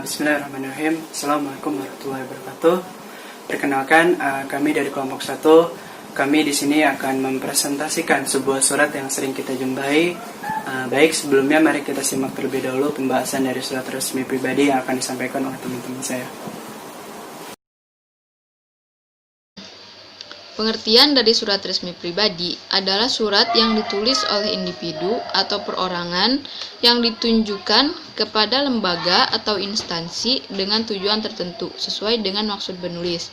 Bismillahirrahmanirrahim. Assalamualaikum warahmatullahi wabarakatuh. Perkenalkan, kami dari kelompok 1. Kami di sini akan mempresentasikan sebuah surat yang sering kita jumpai. Baik, sebelumnya mari kita simak terlebih dahulu pembahasan dari surat resmi pribadi yang akan disampaikan oleh teman-teman saya. Pengertian dari surat resmi pribadi adalah surat yang ditulis oleh individu atau perorangan yang ditunjukkan kepada lembaga atau instansi dengan tujuan tertentu sesuai dengan maksud penulis.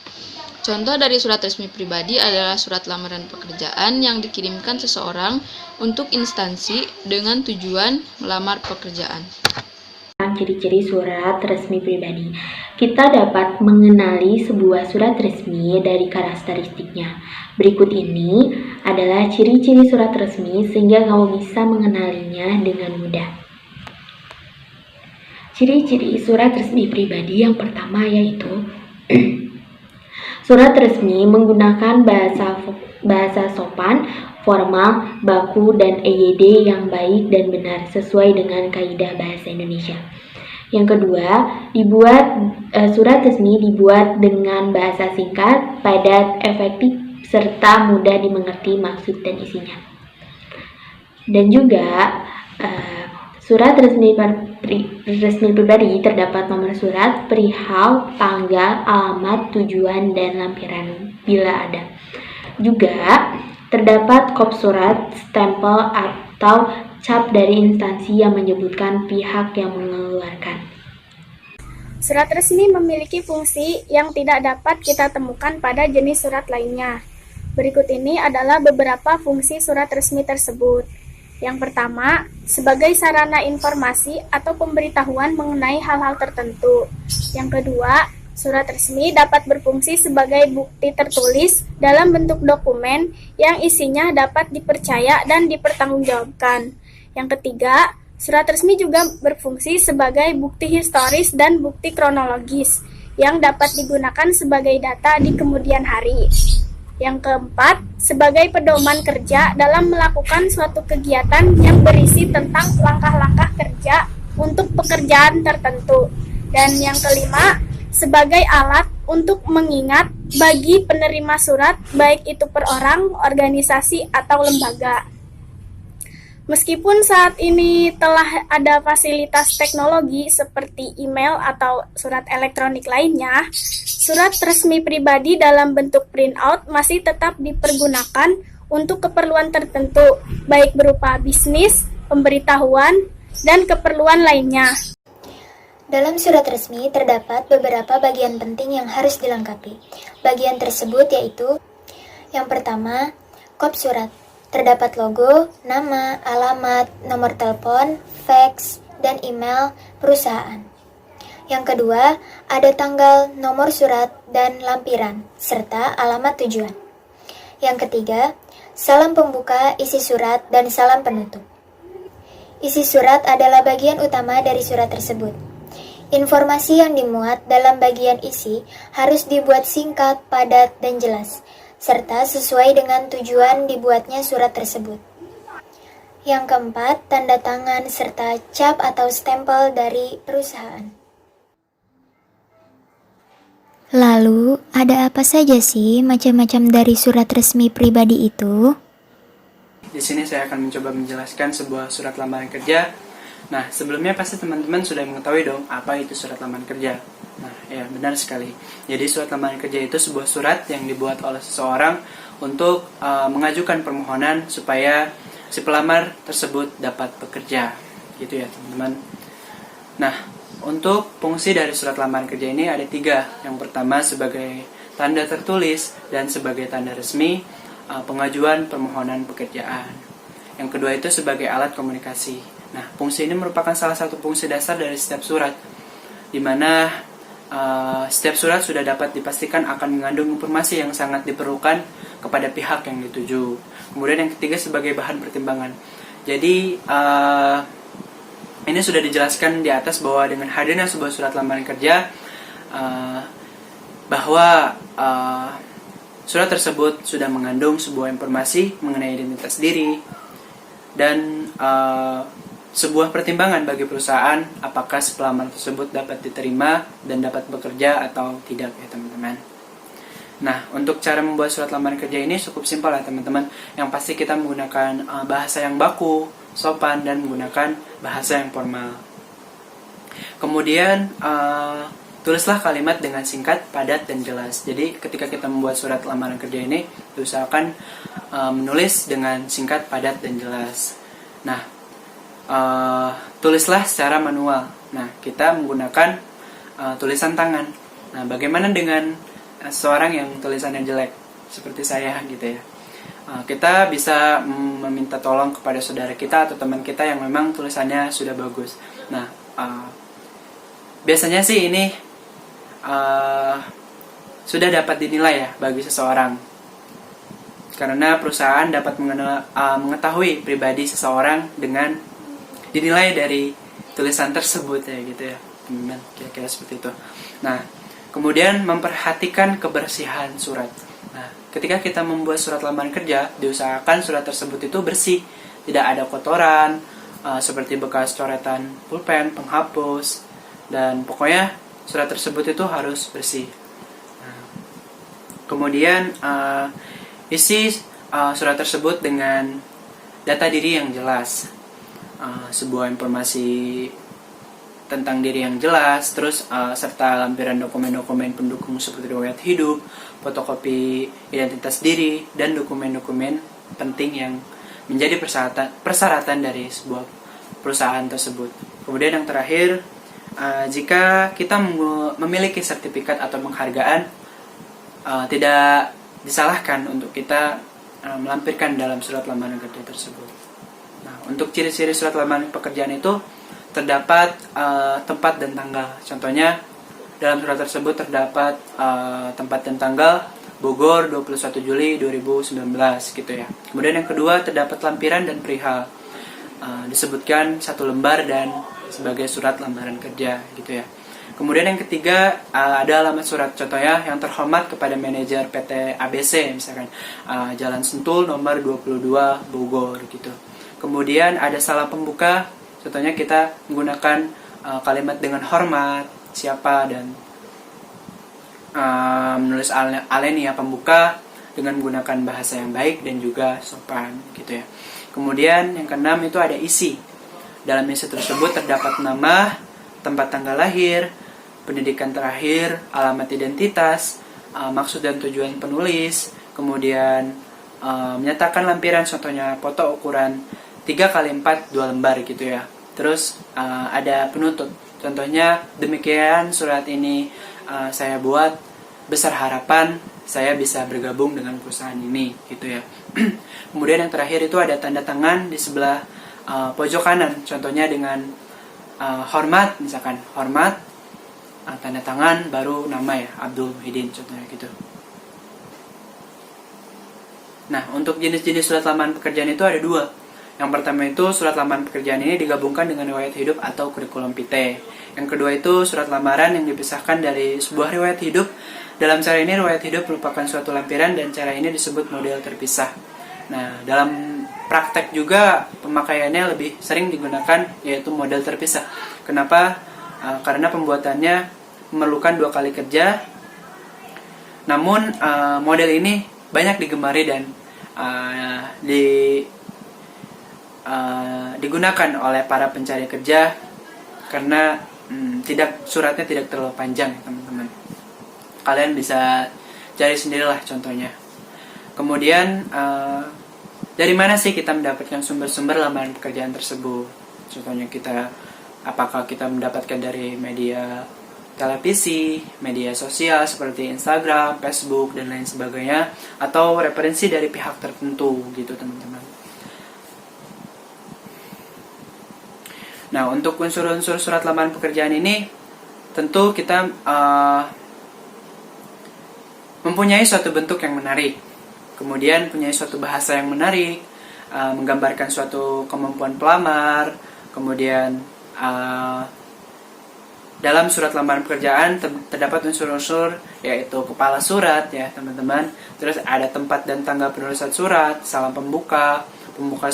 Contoh dari surat resmi pribadi adalah surat lamaran pekerjaan yang dikirimkan seseorang untuk instansi dengan tujuan melamar pekerjaan. Ciri-ciri surat resmi pribadi. Kita dapat mengenali sebuah surat resmi dari karakteristiknya. Berikut ini adalah ciri-ciri surat resmi sehingga kamu bisa mengenalinya dengan mudah. Ciri-ciri surat resmi pribadi yang pertama yaitu surat resmi menggunakan bahasa sopan, formal, baku, dan EYD yang baik dan benar sesuai dengan kaidah bahasa Indonesia. Yang kedua, surat resmi dibuat dengan bahasa singkat, padat, efektif, serta mudah dimengerti maksud dan isinya. Dan juga surat resmi pribadi terdapat nomor surat, perihal, tanggal, alamat, tujuan, dan lampiran bila ada. Juga terdapat kop surat, stempel, atau cap dari instansi yang menyebutkan pihak yang mengeluarkan. Surat resmi memiliki fungsi yang tidak dapat kita temukan pada jenis surat lainnya. Berikut ini adalah beberapa fungsi surat resmi tersebut. Yang pertama, sebagai sarana informasi atau pemberitahuan mengenai hal-hal tertentu. Yang kedua, surat resmi dapat berfungsi sebagai bukti tertulis dalam bentuk dokumen yang isinya dapat dipercaya dan dipertanggungjawabkan. Yang ketiga, surat resmi juga berfungsi sebagai bukti historis dan bukti kronologis yang dapat digunakan sebagai data di kemudian hari. Yang keempat, sebagai pedoman kerja dalam melakukan suatu kegiatan yang berisi tentang langkah-langkah kerja untuk pekerjaan tertentu. Dan yang kelima, sebagai alat untuk mengingat bagi penerima surat, baik itu per orang, organisasi, atau lembaga. Meskipun saat ini telah ada fasilitas teknologi seperti email atau surat elektronik lainnya, surat resmi pribadi dalam bentuk printout masih tetap dipergunakan untuk keperluan tertentu, baik berupa bisnis, pemberitahuan, dan keperluan lainnya. Dalam surat resmi terdapat beberapa bagian penting yang harus dilengkapi. Bagian tersebut yaitu: yang pertama, kop surat. Terdapat logo, nama, alamat, nomor telepon, fax, dan email perusahaan. Yang kedua, ada tanggal, nomor surat, dan lampiran, serta alamat tujuan. Yang ketiga, salam pembuka, isi surat, dan salam penutup. Isi surat adalah bagian utama dari surat tersebut. Informasi yang dimuat dalam bagian isi harus dibuat singkat, padat, dan jelas, serta sesuai dengan tujuan dibuatnya surat tersebut. Yang keempat, tanda tangan serta cap atau stempel dari perusahaan. Lalu, ada apa saja sih macam-macam dari surat resmi pribadi itu? Di sini saya akan mencoba menjelaskan sebuah surat lamaran kerja. Nah, sebelumnya pasti teman-teman sudah mengetahui dong apa itu surat lamaran kerja. Nah, ya benar sekali. Jadi surat lamaran kerja itu sebuah surat yang dibuat oleh seseorang untuk mengajukan permohonan supaya si pelamar tersebut dapat bekerja. Gitu ya teman-teman. Nah, untuk fungsi dari surat lamaran kerja ini ada 3. Yang pertama sebagai tanda tertulis dan sebagai tanda resmi pengajuan permohonan pekerjaan. Yang kedua itu sebagai alat komunikasi. Nah, fungsi ini merupakan salah satu fungsi dasar dari setiap surat, di mana setiap surat sudah dapat dipastikan akan mengandung informasi yang sangat diperlukan kepada pihak yang dituju. Kemudian yang ketiga sebagai bahan pertimbangan. Jadi ini sudah dijelaskan di atas bahwa dengan hadirnya sebuah surat lamaran kerja, bahwa surat tersebut sudah mengandung sebuah informasi mengenai identitas diri dan sebuah pertimbangan bagi perusahaan apakah si pelamar tersebut dapat diterima dan dapat bekerja atau tidak ya teman-teman. Nah, untuk cara membuat surat lamaran kerja ini cukup simpel ya teman-teman. Yang pasti kita menggunakan bahasa yang baku, sopan, dan menggunakan bahasa yang formal. Kemudian tulislah kalimat dengan singkat, padat, dan jelas. Jadi ketika kita membuat surat lamaran kerja ini, diusahakan menulis dengan singkat, padat, dan jelas. Nah, tulislah secara manual. Nah, kita menggunakan tulisan tangan. Nah, bagaimana dengan seorang yang tulisannya jelek seperti saya gitu ya? Kita bisa meminta tolong kepada saudara kita atau teman kita yang memang tulisannya sudah bagus. Nah, biasanya sih ini sudah dapat dinilai ya bagi seseorang, karena perusahaan dapat mengetahui pribadi seseorang dengan dinilai dari tulisan tersebut ya gitu ya teman-teman, kira-kira seperti itu. Nah, kemudian memperhatikan kebersihan surat. Nah, ketika kita membuat surat lamaran kerja, diusahakan surat tersebut itu bersih, tidak ada kotoran seperti bekas coretan pulpen, penghapus, dan pokoknya surat tersebut itu harus bersih. Nah, kemudian isi surat tersebut dengan data diri yang jelas, sebuah informasi tentang diri yang jelas, terus serta lampiran dokumen-dokumen pendukung seperti riwayat hidup, fotokopi identitas diri, dan dokumen-dokumen penting yang menjadi persyaratan dari sebuah perusahaan tersebut. Kemudian yang terakhir, jika kita memiliki sertifikat atau penghargaan, tidak disalahkan untuk kita melampirkan dalam surat lamaran kerja tersebut. Nah, untuk ciri-ciri surat lamaran pekerjaan itu terdapat tempat dan tanggal. Contohnya dalam surat tersebut terdapat tempat dan tanggal Bogor 21 Juli 2019 gitu ya. Kemudian yang kedua terdapat lampiran dan perihal. Disebutkan 1 lembar dan sebagai surat lamaran kerja gitu ya. Kemudian yang ketiga ada alamat surat, contohnya yang terhormat kepada manajer PT ABC misalkan Jalan Sentul nomor 22 Bogor gitu. Kemudian ada salam pembuka, contohnya kita menggunakan kalimat dengan hormat, siapa, dan menulis alinea pembuka dengan menggunakan bahasa yang baik dan juga sopan gitu ya. Kemudian yang keenam itu ada isi. Dalam isi tersebut terdapat nama, tempat tanggal lahir, pendidikan terakhir, alamat identitas, maksud dan tujuan penulis, kemudian menyatakan lampiran, contohnya foto ukuran 3x4 2 lembar gitu ya. Terus ada penutup, contohnya demikian surat ini saya buat besar harapan saya bisa bergabung dengan perusahaan ini gitu ya. Kemudian yang terakhir itu ada tanda tangan di sebelah pojok kanan, contohnya dengan hormat, misalkan hormat, tanda tangan baru nama ya, Abdul Muhyiddin contohnya gitu. Nah, untuk jenis-jenis surat lamaran pekerjaan itu ada 2. Yang pertama itu surat lamaran pekerjaan ini digabungkan dengan riwayat hidup atau kurikulum vitae. Yang kedua itu surat lamaran yang dipisahkan dari sebuah riwayat hidup. Dalam cara ini riwayat hidup merupakan suatu lampiran dan cara ini disebut model terpisah. Nah, dalam praktek juga pemakaiannya lebih sering digunakan yaitu model terpisah. Kenapa? Karena pembuatannya memerlukan 2 kali kerja. Namun model ini banyak digemari dan digunakan oleh para pencari kerja karena suratnya tidak terlalu panjang teman-teman. Kalian bisa cari sendirilah contohnya. Kemudian dari mana sih kita mendapatkan sumber-sumber lamaran pekerjaan tersebut? Contohnya apakah kita mendapatkan dari media televisi, media sosial seperti Instagram, Facebook, dan lain sebagainya, atau referensi dari pihak tertentu gitu teman-teman. Nah, untuk unsur-unsur surat lamaran pekerjaan ini tentu kita mempunyai suatu bentuk yang menarik, kemudian punya suatu bahasa yang menarik, menggambarkan suatu kemampuan pelamar, kemudian dalam surat lamaran pekerjaan terdapat unsur-unsur yaitu kepala surat ya teman-teman, terus ada tempat dan tanggal penulisan surat, salam pembuka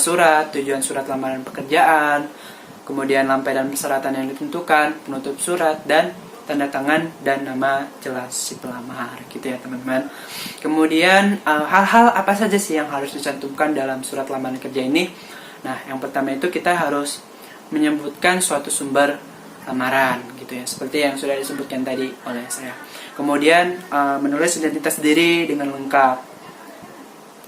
surat, tujuan surat lamaran pekerjaan, kemudian lampai dan persyaratan yang ditentukan, penutup surat, dan tanda tangan dan nama jelas si pelamar, gitu ya teman-teman. Kemudian hal-hal apa saja sih yang harus dicantumkan dalam surat lamaran kerja ini? Nah, yang pertama itu kita harus menyebutkan suatu sumber lamaran, gitu ya, seperti yang sudah disebutkan tadi oleh saya. Kemudian menulis identitas diri dengan lengkap,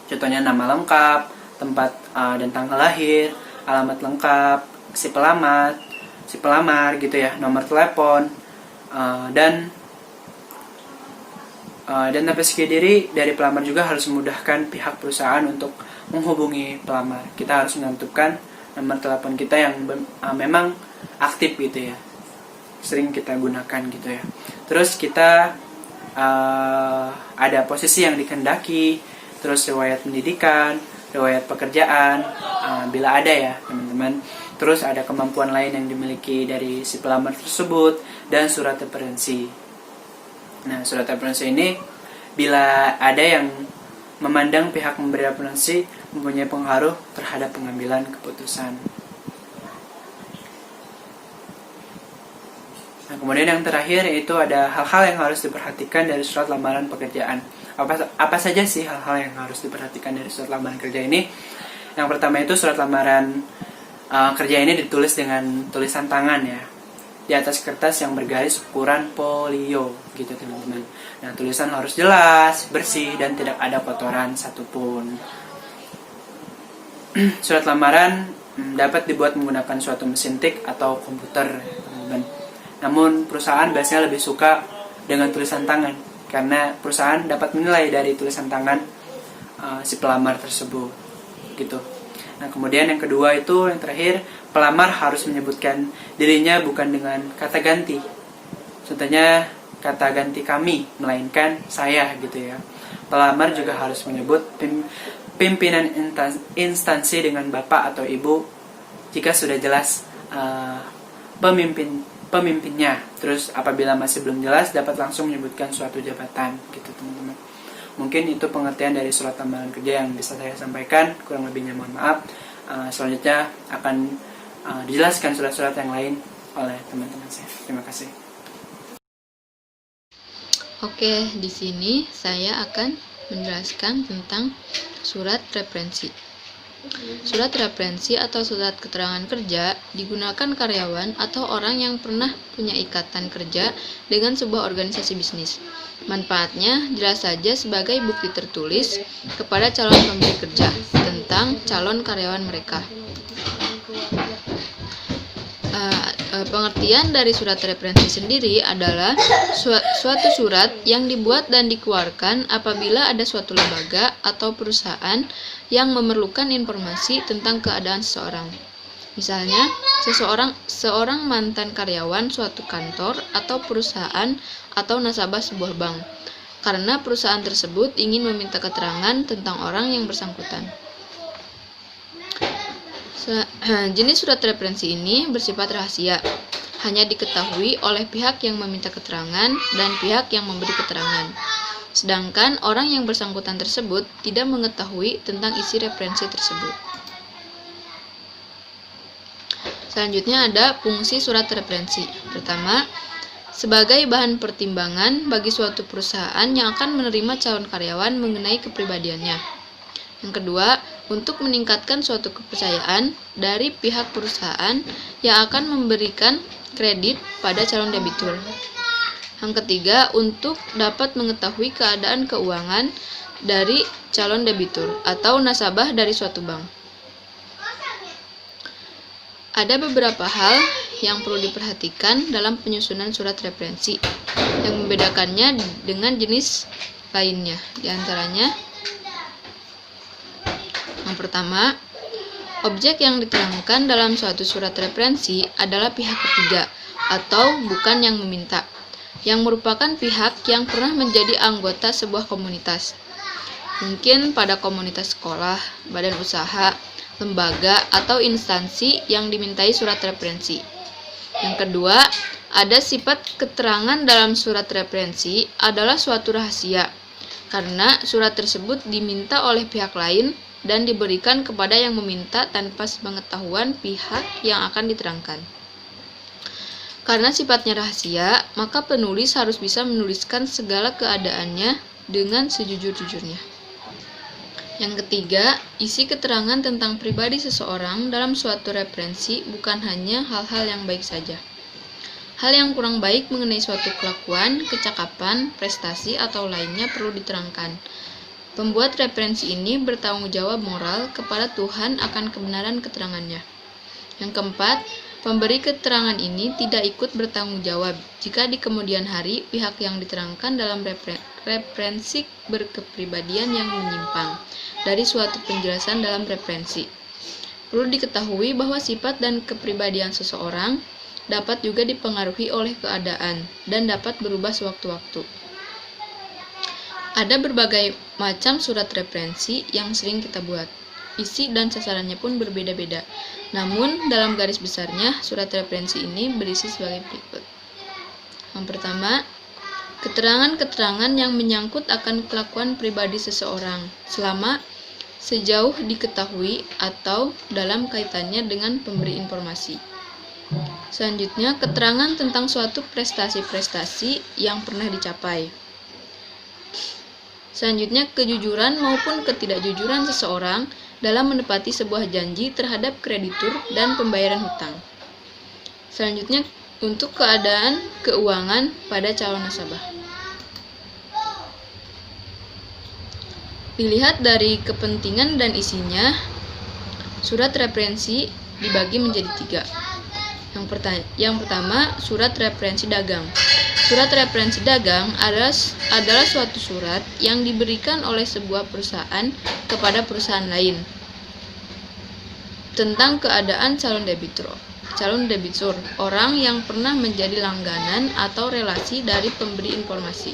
contohnya nama lengkap, tempat dan tanggal lahir, alamat lengkap si pelamar, gitu ya, nomor telepon, dan aplikasi diri dari pelamar juga harus memudahkan pihak perusahaan untuk menghubungi pelamar. Kita harus menentukan nomor telepon kita yang memang aktif, gitu ya, sering kita gunakan, gitu ya. Terus kita ada posisi yang dikehendaki, terus riwayat pendidikan, riwayat pekerjaan, bila ada ya teman-teman. Terus ada kemampuan lain yang dimiliki dari si pelamar tersebut, dan surat referensi. Nah, surat referensi ini bila ada yang memandang pihak memberi referensi mempunyai pengaruh terhadap pengambilan keputusan. Nah, kemudian yang terakhir yaitu ada hal-hal yang harus diperhatikan dari surat lamaran pekerjaan. Apa saja sih hal-hal yang harus diperhatikan dari surat lamaran kerja ini? Yang pertama itu surat lamaran kerja ini ditulis dengan tulisan tangan ya, di atas kertas yang bergaris ukuran folio, gitu teman-teman. Nah, tulisan harus jelas, bersih, dan tidak ada kotoran satupun. Surat lamaran dapat dibuat menggunakan suatu mesin tik atau komputer, teman-teman. Namun perusahaan biasanya lebih suka dengan tulisan tangan, karena perusahaan dapat menilai dari tulisan tangan si pelamar tersebut, gitu. Nah, kemudian yang kedua itu, yang terakhir, pelamar harus menyebutkan dirinya bukan dengan kata ganti. Contohnya kata ganti kami, melainkan saya, gitu ya. Pelamar juga harus menyebut pimpinan instansi dengan bapak atau ibu jika sudah jelas pemimpinnya. Terus apabila masih belum jelas, dapat langsung menyebutkan suatu jabatan, gitu teman-teman. Mungkin itu pengertian dari surat lamaran kerja yang bisa saya sampaikan, kurang lebihnya mohon maaf. Selanjutnya akan dijelaskan surat-surat yang lain oleh teman-teman saya. Terima kasih. Oke, di sini saya akan menjelaskan tentang surat referensi. Surat referensi atau surat keterangan kerja digunakan karyawan atau orang yang pernah punya ikatan kerja dengan sebuah organisasi bisnis. Manfaatnya jelas saja sebagai bukti tertulis kepada calon pemberi kerja tentang calon karyawan mereka. Pengertian dari surat referensi sendiri adalah suatu surat yang dibuat dan dikeluarkan apabila ada suatu lembaga atau perusahaan yang memerlukan informasi tentang keadaan seseorang. Misalnya, seorang mantan karyawan suatu kantor atau perusahaan atau nasabah sebuah bank, karena perusahaan tersebut ingin meminta keterangan tentang orang yang bersangkutan. Jenis surat referensi ini bersifat rahasia, hanya diketahui oleh pihak yang meminta keterangan dan pihak yang memberi keterangan. Sedangkan orang yang bersangkutan tersebut tidak mengetahui tentang isi referensi tersebut. Selanjutnya ada fungsi surat referensi. Pertama, sebagai bahan pertimbangan bagi suatu perusahaan yang akan menerima calon karyawan mengenai kepribadiannya. Yang kedua, untuk meningkatkan suatu kepercayaan dari pihak perusahaan yang akan memberikan kredit pada calon debitur. Yang ketiga, untuk dapat mengetahui keadaan keuangan dari calon debitur atau nasabah dari suatu bank. Ada beberapa hal yang perlu diperhatikan dalam penyusunan surat referensi yang membedakannya dengan jenis lainnya. Di antaranya, yang pertama, objek yang diterangkan dalam suatu surat referensi adalah pihak ketiga atau bukan yang meminta, yang merupakan pihak yang pernah menjadi anggota sebuah komunitas. Mungkin pada komunitas sekolah, badan usaha, lembaga, atau instansi yang dimintai surat referensi. Yang kedua, ada sifat keterangan dalam surat referensi adalah suatu rahasia, karena surat tersebut diminta oleh pihak lain dan diberikan kepada yang meminta tanpa sepengetahuan pihak yang akan diterangkan. Karena sifatnya rahasia, maka penulis harus bisa menuliskan segala keadaannya dengan sejujur-jujurnya. Yang ketiga, isi keterangan tentang pribadi seseorang dalam suatu referensi bukan hanya hal-hal yang baik saja. Hal yang kurang baik mengenai suatu kelakuan, kecakapan, prestasi, atau lainnya perlu diterangkan. Pembuat referensi ini bertanggung jawab moral kepada Tuhan akan kebenaran keterangannya. Yang keempat, pemberi keterangan ini tidak ikut bertanggung jawab jika di kemudian hari pihak yang diterangkan dalam referensi berkepribadian yang menyimpang dari suatu penjelasan dalam referensi. Perlu diketahui bahwa sifat dan kepribadian seseorang dapat juga dipengaruhi oleh keadaan dan dapat berubah sewaktu-waktu. Ada berbagai macam surat referensi yang sering kita buat. Isi dan sasarannya pun berbeda-beda. Namun, dalam garis besarnya, surat referensi ini berisi sebagai berikut. Yang pertama, keterangan-keterangan yang menyangkut akan kelakuan pribadi seseorang selama sejauh diketahui atau dalam kaitannya dengan pemberi informasi. Selanjutnya, keterangan tentang suatu prestasi-prestasi yang pernah dicapai. Selanjutnya, kejujuran maupun ketidakjujuran seseorang dalam menepati sebuah janji terhadap kreditur dan pembayaran hutang. Selanjutnya, untuk keadaan keuangan pada calon nasabah. Dilihat dari kepentingan dan isinya, surat referensi dibagi menjadi 3. Yang pertama, surat referensi dagang. Surat referensi dagang adalah suatu surat yang diberikan oleh sebuah perusahaan kepada perusahaan lain tentang keadaan calon debitur, orang yang pernah menjadi langganan atau relasi dari pemberi informasi.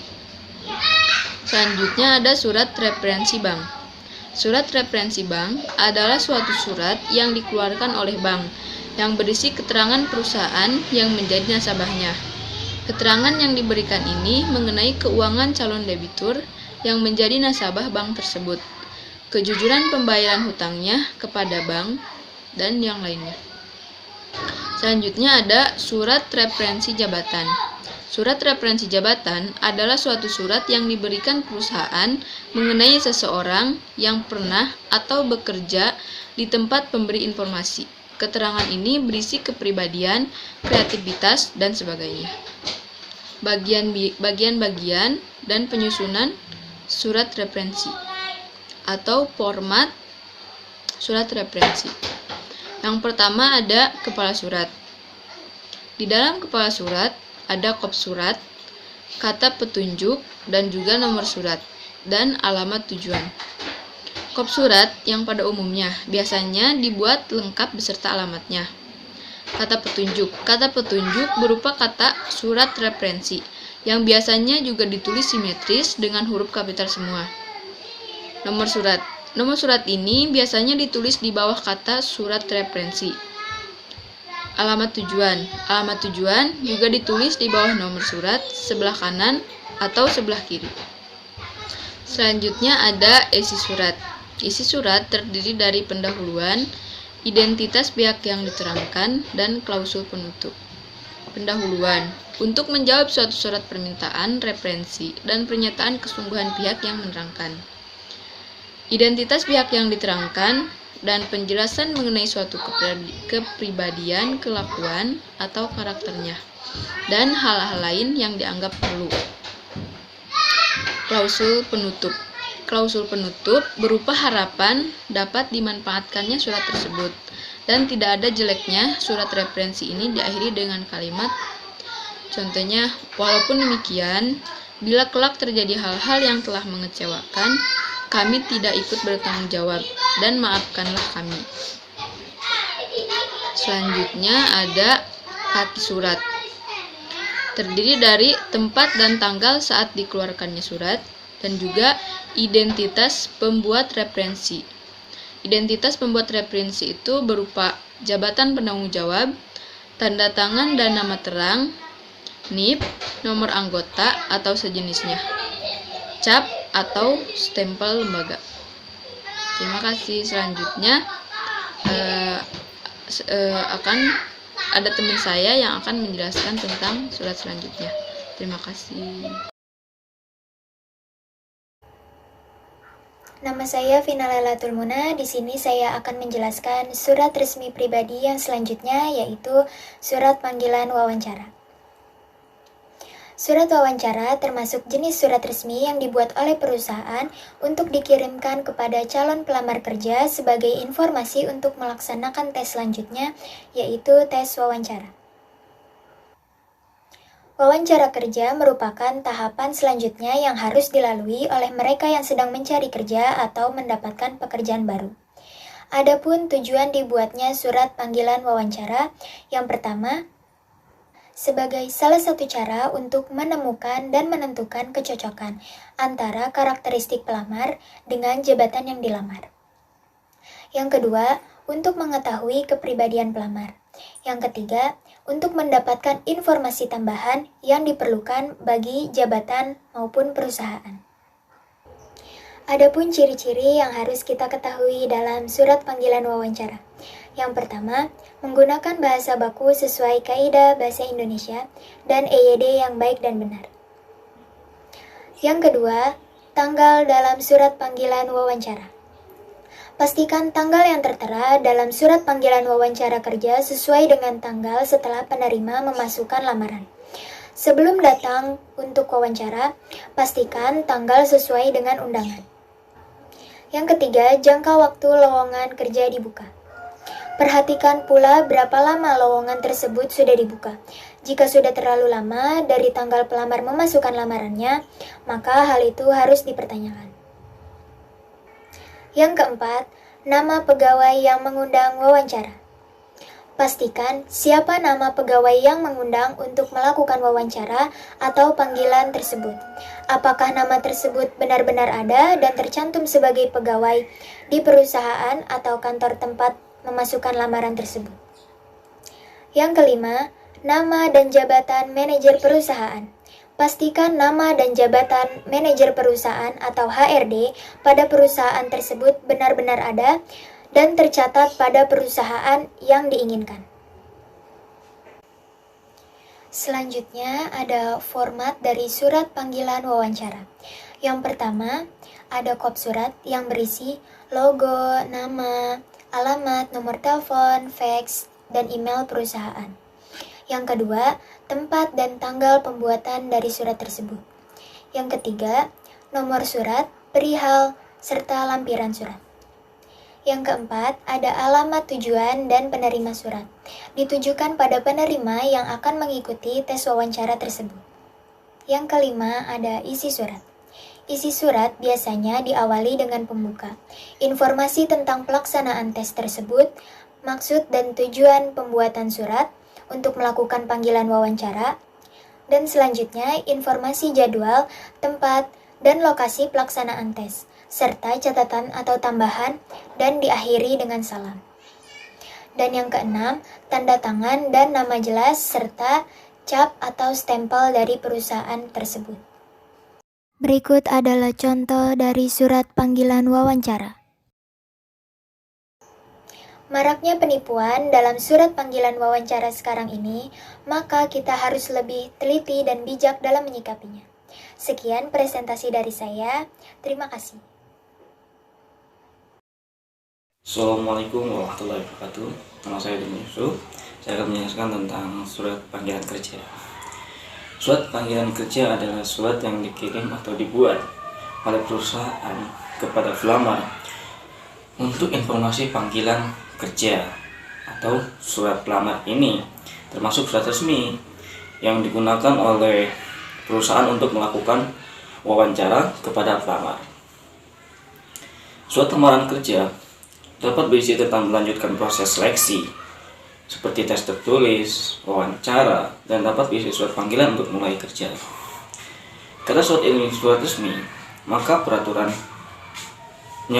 Selanjutnya ada surat referensi bank. Surat referensi bank adalah suatu surat yang dikeluarkan oleh bank yang berisi keterangan perusahaan yang menjadi nasabahnya. Keterangan yang diberikan ini mengenai keuangan calon debitur yang menjadi nasabah bank tersebut, kejujuran pembayaran hutangnya kepada bank, dan yang lainnya. Selanjutnya ada surat referensi jabatan. Surat referensi jabatan adalah suatu surat yang diberikan perusahaan mengenai seseorang yang pernah atau bekerja di tempat pemberi informasi. Keterangan ini berisi kepribadian, kreativitas, dan sebagainya. Bagian-bagian dan penyusunan surat referensi atau format surat referensi. Yang pertama ada kepala surat. Di dalam kepala surat ada kop surat, kata petunjuk, dan juga nomor surat, dan alamat tujuan. Kop surat yang pada umumnya biasanya dibuat lengkap beserta alamatnya. Kata petunjuk berupa kata surat referensi yang biasanya juga ditulis simetris dengan huruf kapital semua. Nomor surat ini biasanya ditulis di bawah kata surat referensi. Alamat tujuan juga ditulis di bawah nomor surat sebelah kanan atau sebelah kiri. Selanjutnya ada isi surat. Isi surat terdiri dari pendahuluan, identitas pihak yang diterangkan, dan klausul penutup. Pendahuluan untuk menjawab suatu surat permintaan, referensi, dan pernyataan kesungguhan pihak yang menerangkan. Identitas pihak yang diterangkan dan penjelasan mengenai suatu kepribadian, kelakuan, atau karakternya, dan hal-hal lain yang dianggap perlu. Klausul penutup. Klausul penutup berupa harapan dapat dimanfaatkannya surat tersebut, dan tidak ada jeleknya surat referensi ini diakhiri dengan kalimat, contohnya, walaupun demikian, bila kelak terjadi hal-hal yang telah mengecewakan, kami tidak ikut bertanggung jawab, dan maafkanlah kami. Selanjutnya ada kaki surat. Terdiri dari tempat dan tanggal saat dikeluarkannya surat, dan juga identitas pembuat referensi. Identitas pembuat referensi itu berupa jabatan penanggung jawab, tanda tangan dan nama terang, NIP, nomor anggota atau sejenisnya, cap atau stempel lembaga. Terima kasih. Selanjutnya akan ada teman saya yang akan menjelaskan tentang surat selanjutnya. Terima kasih. Nama saya Vina Lailatul Muna. Di sini saya akan menjelaskan surat resmi pribadi yang selanjutnya, yaitu surat panggilan wawancara. Surat wawancara termasuk jenis surat resmi yang dibuat oleh perusahaan untuk dikirimkan kepada calon pelamar kerja sebagai informasi untuk melaksanakan tes selanjutnya, yaitu tes wawancara. Wawancara kerja merupakan tahapan selanjutnya yang harus dilalui oleh mereka yang sedang mencari kerja atau mendapatkan pekerjaan baru. Adapun tujuan dibuatnya surat panggilan wawancara, yang pertama, sebagai salah satu cara untuk menemukan dan menentukan kecocokan antara karakteristik pelamar dengan jabatan yang dilamar. Yang kedua, untuk mengetahui kepribadian pelamar. Yang ketiga, untuk mendapatkan informasi tambahan yang diperlukan bagi jabatan maupun perusahaan. Adapun ciri-ciri yang harus kita ketahui dalam surat panggilan wawancara. Yang pertama, menggunakan bahasa baku sesuai kaidah bahasa Indonesia dan EYD yang baik dan benar. Yang kedua, tanggal dalam surat panggilan wawancara. Pastikan tanggal yang tertera dalam surat panggilan wawancara kerja sesuai dengan tanggal setelah penerima memasukkan lamaran. Sebelum datang untuk wawancara, pastikan tanggal sesuai dengan undangan. Yang ketiga, jangka waktu lowongan kerja dibuka. Perhatikan pula berapa lama lowongan tersebut sudah dibuka. Jika sudah terlalu lama dari tanggal pelamar memasukkan lamarannya, maka hal itu harus dipertanyakan. Yang keempat, nama pegawai yang mengundang wawancara. Pastikan siapa nama pegawai yang mengundang untuk melakukan wawancara atau panggilan tersebut. Apakah nama tersebut benar-benar ada dan tercantum sebagai pegawai di perusahaan atau kantor tempat memasukkan lamaran tersebut. Yang kelima, nama dan jabatan manajer perusahaan. Pastikan nama dan jabatan manajer perusahaan atau HRD pada perusahaan tersebut benar-benar ada dan tercatat pada perusahaan yang diinginkan. Selanjutnya ada format dari surat panggilan wawancara. Yang pertama, ada kop surat yang berisi logo, nama, alamat, nomor telepon, fax, dan email perusahaan. Yang kedua, tempat dan tanggal pembuatan dari surat tersebut. Yang ketiga, nomor surat, perihal, serta lampiran surat. Yang keempat, ada alamat tujuan dan penerima surat. Ditujukan pada penerima yang akan mengikuti tes wawancara tersebut. Yang kelima, ada isi surat. Isi surat biasanya diawali dengan pembuka. Informasi tentang pelaksanaan tes tersebut, maksud dan tujuan pembuatan surat, untuk melakukan panggilan wawancara, dan selanjutnya informasi jadwal, tempat, dan lokasi pelaksanaan tes, serta catatan atau tambahan, dan diakhiri dengan salam. Dan yang keenam, tanda tangan dan nama jelas, serta cap atau stempel dari perusahaan tersebut. Berikut adalah contoh dari surat panggilan wawancara. Maraknya penipuan dalam surat panggilan wawancara sekarang ini, maka kita harus lebih teliti dan bijak dalam menyikapinya. Sekian presentasi dari saya. Terima kasih. Assalamualaikum warahmatullahi wabarakatuh. Nama saya Demi Yusuf. Saya akan menjelaskan tentang surat panggilan kerja. Surat panggilan kerja adalah surat yang dikirim atau dibuat oleh perusahaan kepada pelamar untuk informasi panggilan kerja atau surat pelamar ini termasuk surat resmi yang digunakan oleh perusahaan untuk melakukan wawancara kepada pelamar. Surat lamaran kerja dapat berisi tentang melanjutkan proses seleksi seperti tes tertulis, wawancara, dan dapat berisi surat panggilan untuk mulai kerja. Karena surat ini surat resmi, maka peraturannya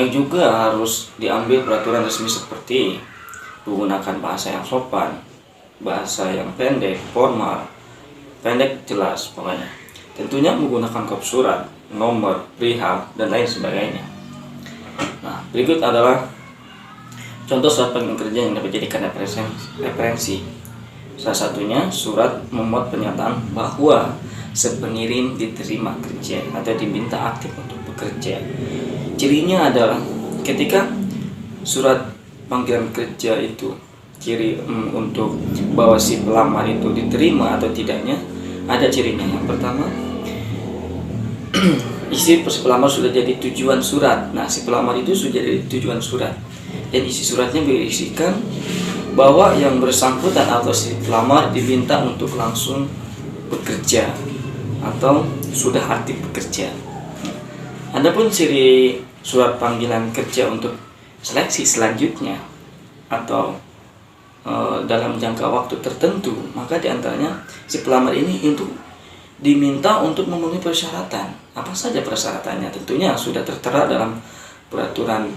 juga harus diambil peraturan resmi seperti menggunakan bahasa yang sopan, bahasa yang pendek, formal, pendek jelas pokoknya. Tentunya menggunakan kop surat, nomor, perihal, dan lain sebagainya. Nah, Berikut adalah contoh surat panggilan kerja yang dapat dijadikan referensi. Salah satunya surat memuat pernyataan bahwa pengirim diterima kerja atau diminta aktif untuk bekerja. Cirinya adalah ketika surat panggilan kerja itu ciri untuk bahwa si pelamar itu diterima atau tidaknya ada cirinya. Yang pertama, isi pelamar sudah jadi tujuan surat. Nah, si pelamar itu sudah jadi tujuan surat dan isi suratnya berisikan bahwa yang bersangkutan atau si pelamar diminta untuk langsung bekerja atau sudah aktif bekerja. Adapun ciri surat panggilan kerja untuk seleksi selanjutnya atau dalam jangka waktu tertentu, maka diantaranya si pelamar ini untuk diminta untuk memenuhi persyaratan. Apa saja persyaratannya? Tentunya sudah tertera dalam peraturan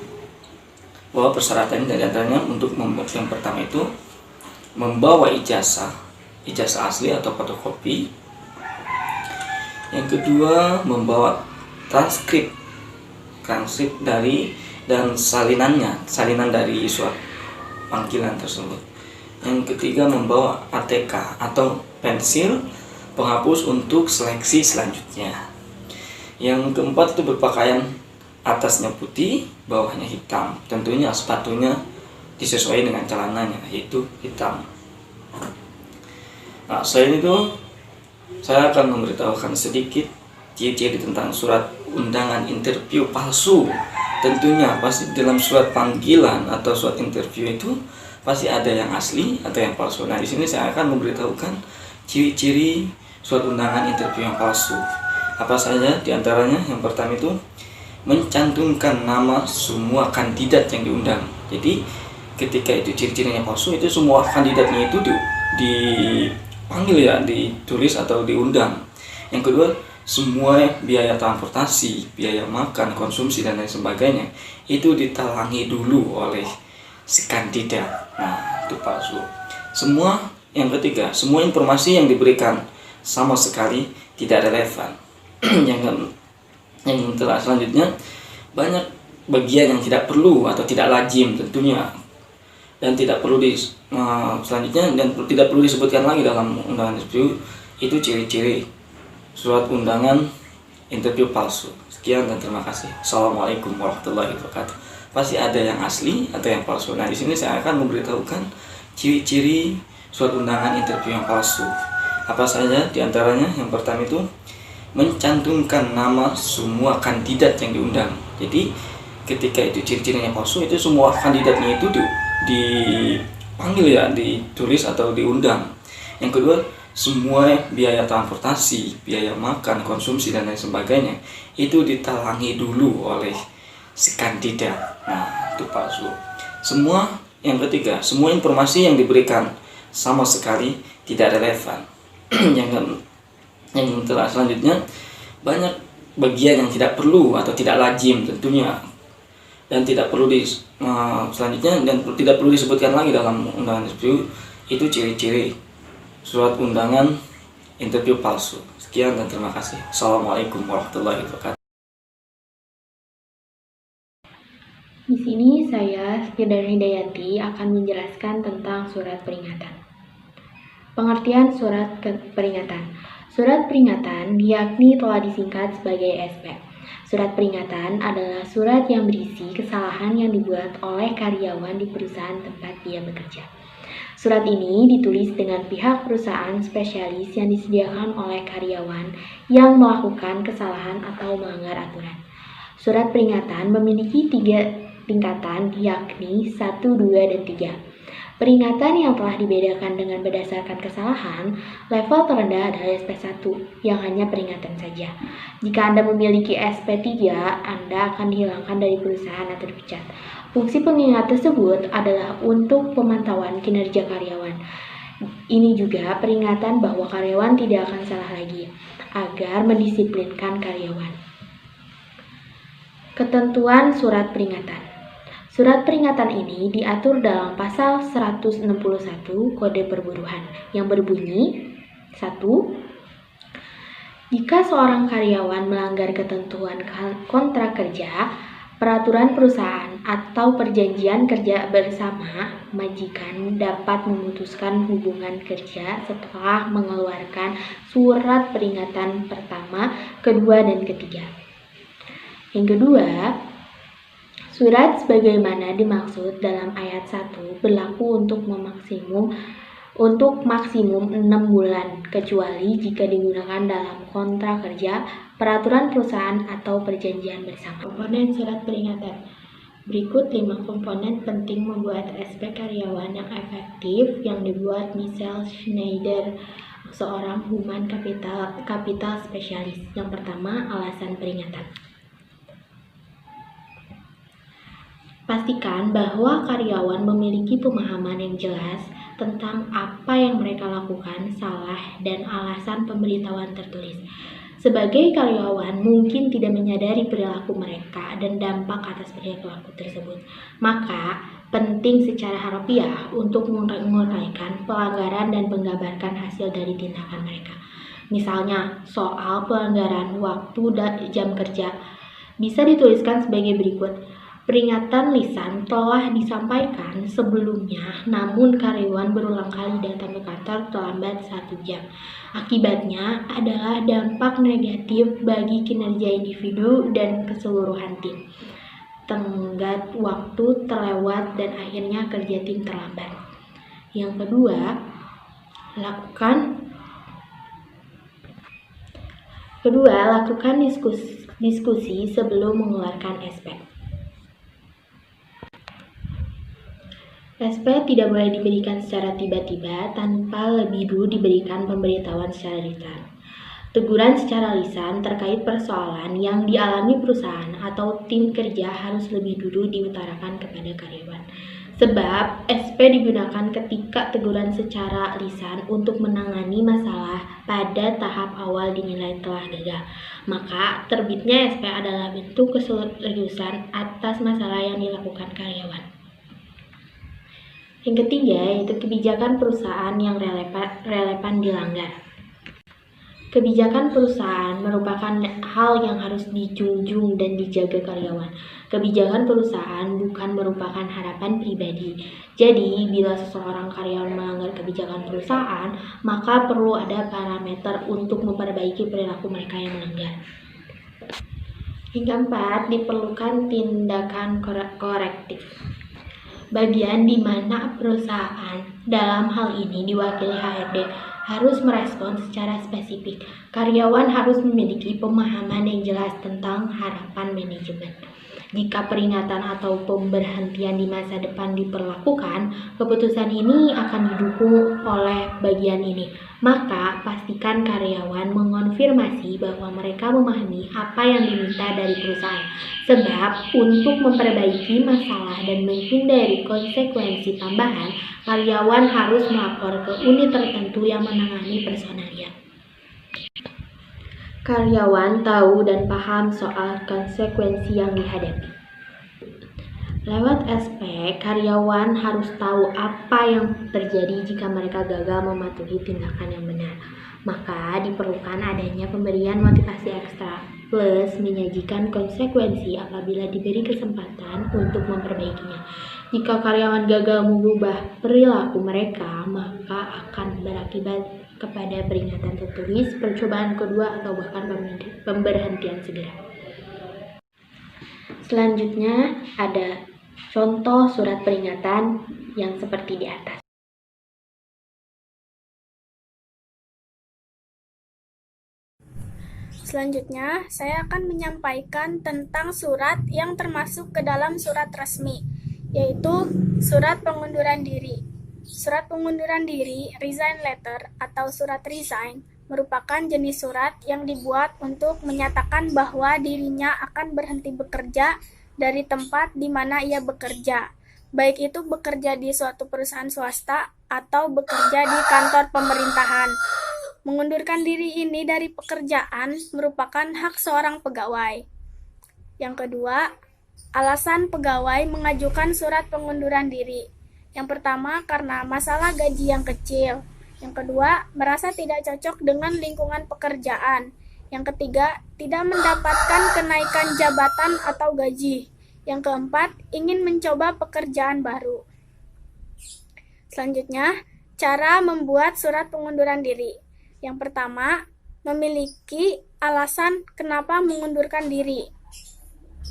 bahwa persyaratan dari antaranya untuk yang pertama itu membawa ijazah asli atau fotokopi. Yang kedua, membawa transkrip dari dan salinan dari surat panggilan tersebut. Yang ketiga, membawa ATK atau pensil penghapus untuk seleksi selanjutnya. Yang keempat itu berpakaian atasnya putih, bawahnya hitam. Tentunya sepatunya disesuaikan dengan celananya, yaitu hitam. Nah, selain itu saya akan memberitahukan sedikit ciri-ciri tentang surat undangan interview palsu. Tentunya pasti dalam surat panggilan atau surat interview itu pasti ada yang asli atau yang palsu. Nah, di sini saya akan memberitahukan ciri-ciri surat undangan interview yang palsu. Apa saja? Di antaranya yang pertama itu mencantumkan nama semua kandidat yang diundang. Jadi ketika itu ciri-cirinya palsu, itu semua kandidatnya itu dipanggil ya, ditulis atau diundang. Yang kedua, semua biaya transportasi, biaya makan, konsumsi dan lain sebagainya itu ditalangi dulu oleh si kandidat. Nah, itu palsu. Yang ketiga, semua informasi yang diberikan sama sekali tidak relevan. Yang selanjutnya, banyak bagian yang tidak perlu atau tidak lazim tentunya, dan tidak perlu selanjutnya dan tidak perlu disebutkan lagi dalam undangan interview. Itu ciri-ciri surat undangan interview palsu. Sekian dan terima kasih. Assalamualaikum warahmatullahi wabarakatuh. Pasti ada yang asli atau yang palsu. Nah, di sini saya akan memberitahukan ciri-ciri surat undangan interview yang palsu. Apa saja? Di antaranya yang pertama itu mencantumkan nama semua kandidat yang diundang. Jadi ketika itu ciri-cirinya palsu, itu semua kandidatnya itu dipanggil ya, ditulis atau diundang. Yang kedua, semua biaya transportasi, biaya makan, konsumsi dan lain sebagainya itu ditalangi dulu oleh si kandidat. Nah, itu palsu. Yang ketiga, semua informasi yang diberikan sama sekali tidak relevan. Yang selanjutnya, banyak bagian yang tidak perlu atau tidak lazim tentunya, dan tidak perlu selanjutnya dan tidak perlu disebutkan lagi dalam undangan interview. Itu ciri-ciri surat undangan interview palsu. Sekian dan terima kasih. Assalamualaikum warahmatullahi wabarakatuh. Di sini saya, Firdan Hidayati, akan menjelaskan tentang surat peringatan. Pengertian surat peringatan. Surat peringatan yakni telah disingkat sebagai SP. Surat peringatan adalah surat yang berisi kesalahan yang dibuat oleh karyawan di perusahaan tempat dia bekerja. Surat ini ditulis dengan pihak perusahaan spesialis yang disediakan oleh karyawan yang melakukan kesalahan atau melanggar aturan. Surat peringatan memiliki 3 tingkatan, yakni 1, 2, dan 3. Peringatan yang telah dibedakan dengan berdasarkan kesalahan, level terendah adalah SP1 yang hanya peringatan saja. Jika Anda memiliki SP3, Anda akan dihilangkan dari perusahaan atau dipecat. Fungsi pengingat tersebut adalah untuk pemantauan kinerja karyawan. Ini juga peringatan bahwa karyawan tidak akan salah lagi, agar mendisiplinkan karyawan. Ketentuan surat peringatan. Surat peringatan ini diatur dalam pasal 161 Kode Perburuhan yang berbunyi 1. Jika seorang karyawan melanggar ketentuan kontrak kerja Peraturan perusahaan atau perjanjian kerja bersama majikan dapat memutuskan hubungan kerja setelah mengeluarkan surat peringatan pertama, kedua, dan ketiga. Yang kedua, surat sebagaimana dimaksud dalam ayat 1 berlaku untuk maksimum 6 bulan, kecuali jika digunakan dalam kontrak kerja, peraturan perusahaan, atau perjanjian bersama. Komponen surat peringatan. Berikut 5 komponen penting membuat SP karyawan yang efektif yang dibuat Michelle Schneider, seorang human capital spesialis. Yang pertama, alasan peringatan. Pastikan bahwa karyawan memiliki pemahaman yang jelas tentang apa yang mereka lakukan salah dan alasan pemberitahuan tertulis. Sebagai karyawan mungkin tidak menyadari perilaku mereka dan dampak atas perilaku tersebut. Maka penting secara harfiah untuk menguraikan pelanggaran dan menggambarkan hasil dari tindakan mereka. Misalnya soal pelanggaran waktu dan jam kerja bisa dituliskan sebagai berikut. Peringatan lisan telah disampaikan sebelumnya, namun karyawan berulang kali datang ke kantor terlambat 1 jam. Akibatnya adalah dampak negatif bagi kinerja individu dan keseluruhan tim. Tenggat waktu terlewat dan akhirnya kerja tim terlambat. Yang kedua, lakukan diskusi sebelum mengeluarkan SP. SP tidak boleh diberikan secara tiba-tiba tanpa lebih dulu diberikan pemberitahuan secara lisan. Teguran secara lisan terkait persoalan yang dialami perusahaan atau tim kerja harus lebih dulu diutarakan kepada karyawan. Sebab SP digunakan ketika teguran secara lisan untuk menangani masalah pada tahap awal dinilai telah gagal. Maka terbitnya SP adalah bentuk keseriusan atas masalah yang dilakukan karyawan. Yang ketiga, yaitu kebijakan perusahaan yang relevan dilanggar. Kebijakan perusahaan merupakan hal yang harus dijunjung dan dijaga karyawan. Kebijakan perusahaan bukan merupakan harapan pribadi. Jadi, bila seseorang karyawan melanggar kebijakan perusahaan, maka perlu ada parameter untuk memperbaiki perilaku mereka yang melanggar. Yang keempat, diperlukan tindakan korektif. Bagian di mana perusahaan, dalam hal ini diwakili HRD, harus merespon secara spesifik. Karyawan harus memiliki pemahaman yang jelas tentang harapan manajemen. Jika peringatan atau pemberhentian di masa depan diperlakukan, keputusan ini akan didukung oleh bagian ini. Maka pastikan karyawan mengonfirmasi bahwa mereka memahami apa yang diminta dari perusahaan. Sebab untuk memperbaiki masalah dan menghindari konsekuensi tambahan, karyawan harus melapor ke unit tertentu yang menangani personalia. Karyawan tahu dan paham soal konsekuensi yang dihadapi. Lewat SP, karyawan harus tahu apa yang terjadi jika mereka gagal mematuhi tindakan yang benar. Maka diperlukan adanya pemberian motivasi ekstra, plus menyajikan konsekuensi apabila diberi kesempatan untuk memperbaikinya. Jika karyawan gagal mengubah perilaku mereka, maka akan berakibat kepada peringatan tertulis, percobaan kedua, atau bahkan pemberhentian segera. Selanjutnya ada contoh surat peringatan yang seperti di atas. Selanjutnya, saya akan menyampaikan tentang surat yang termasuk ke dalam surat resmi, yaitu surat pengunduran diri. Surat pengunduran diri, resign letter, atau surat resign, merupakan jenis surat yang dibuat untuk menyatakan bahwa dirinya akan berhenti bekerja dari tempat di mana ia bekerja, baik itu bekerja di suatu perusahaan swasta atau bekerja di kantor pemerintahan. Mengundurkan diri ini dari pekerjaan merupakan hak seorang pegawai. Yang kedua, alasan pegawai mengajukan surat pengunduran diri. Yang pertama, karena masalah gaji yang kecil. Yang kedua, merasa tidak cocok dengan lingkungan pekerjaan. Yang ketiga, tidak mendapatkan kenaikan jabatan atau gaji. Yang keempat, ingin mencoba pekerjaan baru. Selanjutnya, cara membuat surat pengunduran diri. Yang pertama, memiliki alasan kenapa mengundurkan diri.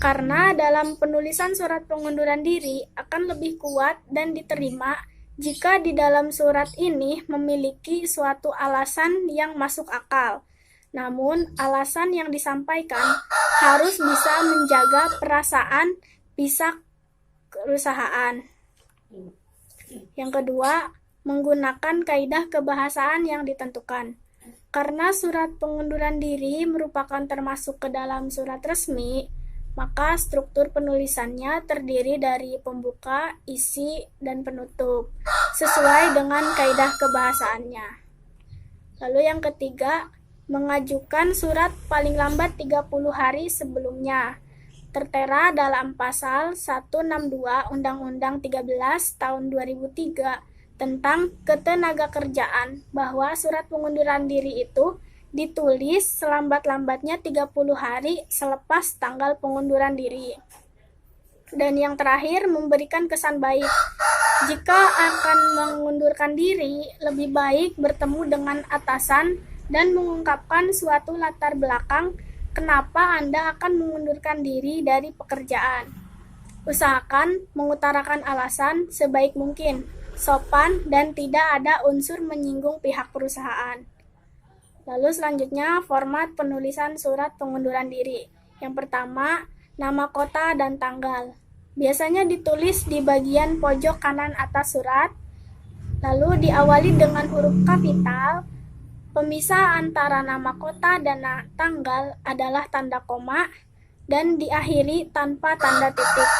Karena dalam penulisan surat pengunduran diri akan lebih kuat dan diterima jika di dalam surat ini memiliki suatu alasan yang masuk akal. Namun, alasan yang disampaikan harus bisa menjaga perasaan pihak perusahaan. Yang kedua, menggunakan kaidah kebahasaan yang ditentukan. Karena surat pengunduran diri merupakan termasuk ke dalam surat resmi, maka struktur penulisannya terdiri dari pembuka, isi, dan penutup, sesuai dengan kaidah kebahasaannya. Lalu yang ketiga, mengajukan surat paling lambat 30 hari sebelumnya, tertera dalam pasal 162 Undang-Undang 13 tahun 2003 tentang ketenagakerjaan bahwa surat pengunduran diri itu ditulis selambat-lambatnya 30 hari selepas tanggal pengunduran diri. Dan yang terakhir, memberikan kesan baik. Jika akan mengundurkan diri, lebih baik bertemu dengan atasan dan mengungkapkan suatu latar belakang kenapa Anda akan mengundurkan diri dari pekerjaan. Usahakan mengutarakan alasan sebaik mungkin, sopan, dan tidak ada unsur menyinggung pihak perusahaan. Lalu selanjutnya, format penulisan surat pengunduran diri. Yang pertama, nama kota dan tanggal. Biasanya ditulis di bagian pojok kanan atas surat, lalu diawali dengan huruf kapital. Pemisah antara nama kota dan tanggal adalah tanda koma dan diakhiri tanpa tanda titik.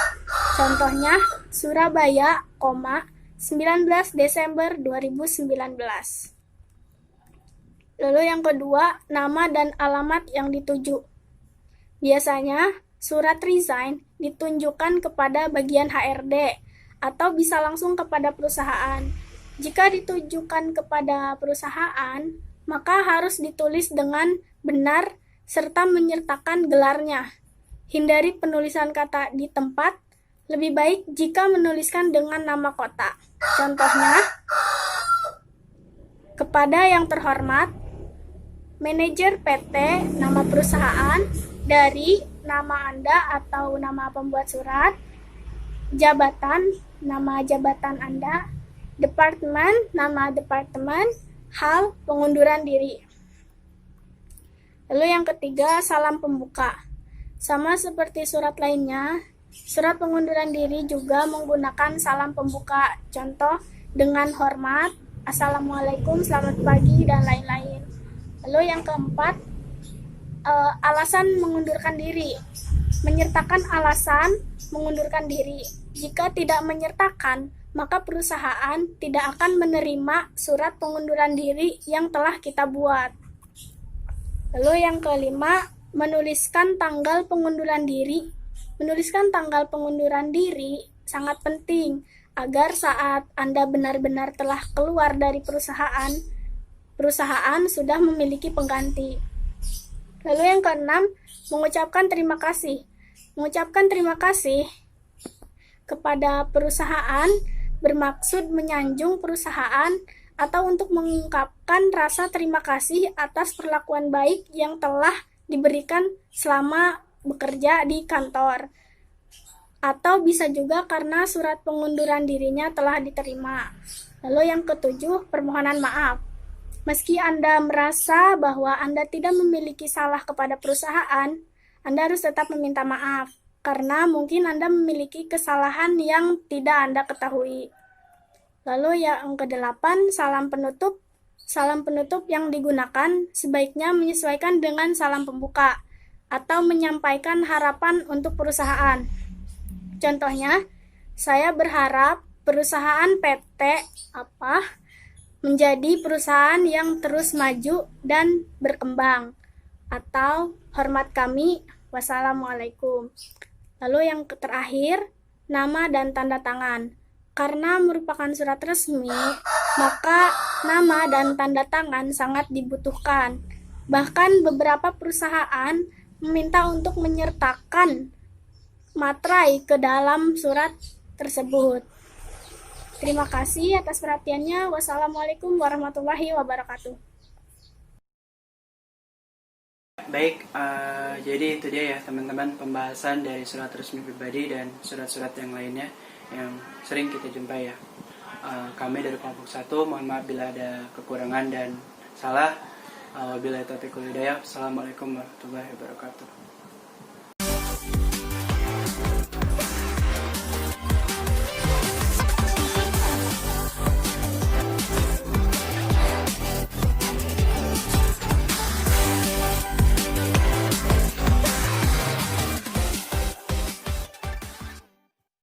Contohnya, Surabaya, 19 Desember 2019. Lalu yang kedua, nama dan alamat yang dituju. Biasanya, surat resign ditunjukkan kepada bagian HRD atau bisa langsung kepada perusahaan. Jika ditujukan kepada perusahaan, maka harus ditulis dengan benar serta menyertakan gelarnya. Hindari penulisan kata di tempat, lebih baik jika menuliskan dengan nama kota. Contohnya, kepada yang terhormat, manajer PT, nama perusahaan, dari nama Anda atau nama pembuat surat, jabatan, nama jabatan Anda, departemen, nama departemen, hal pengunduran diri. Lalu yang ketiga, salam pembuka. Sama seperti surat lainnya, surat pengunduran diri juga menggunakan salam pembuka. Contoh, dengan hormat, Assalamualaikum, selamat pagi, dan lain-lain. Lalu yang keempat, alasan mengundurkan diri. Menyertakan alasan mengundurkan diri. Jika tidak menyertakan, maka perusahaan tidak akan menerima surat pengunduran diri yang telah kita buat. Lalu yang kelima, menuliskan tanggal pengunduran diri. Menuliskan tanggal pengunduran diri sangat penting agar saat Anda benar-benar telah keluar dari perusahaan sudah memiliki pengganti. Lalu yang keenam, mengucapkan terima kasih. Mengucapkan terima kasih kepada perusahaan bermaksud menyanjung perusahaan atau untuk mengungkapkan rasa terima kasih atas perlakuan baik yang telah diberikan selama bekerja di kantor. Atau bisa juga karena surat pengunduran dirinya telah diterima. Lalu yang ketujuh, permohonan maaf. Meski Anda merasa bahwa Anda tidak memiliki salah kepada perusahaan, Anda harus tetap meminta maaf. Karena mungkin Anda memiliki kesalahan yang tidak Anda ketahui. Lalu yang kedelapan, salam penutup. Salam penutup yang digunakan sebaiknya menyesuaikan dengan salam pembuka atau menyampaikan harapan untuk perusahaan. Contohnya, saya berharap perusahaan PT menjadi perusahaan yang terus maju dan berkembang. Atau hormat kami, wassalamualaikum. Lalu yang terakhir, nama dan tanda tangan. Karena merupakan surat resmi, maka nama dan tanda tangan sangat dibutuhkan. Bahkan beberapa perusahaan meminta untuk menyertakan materai ke dalam surat tersebut. Terima kasih atas perhatiannya. Wassalamualaikum warahmatullahi wabarakatuh. Baik, jadi itu dia ya teman-teman pembahasan dari surat resmi pribadi dan surat-surat yang lainnya yang sering kita jumpai ya. Kami dari kelompok 1 mohon maaf bila ada kekurangan dan salah. Wabillahi taufiq wal hidayah. Assalamualaikum warahmatullahi wabarakatuh.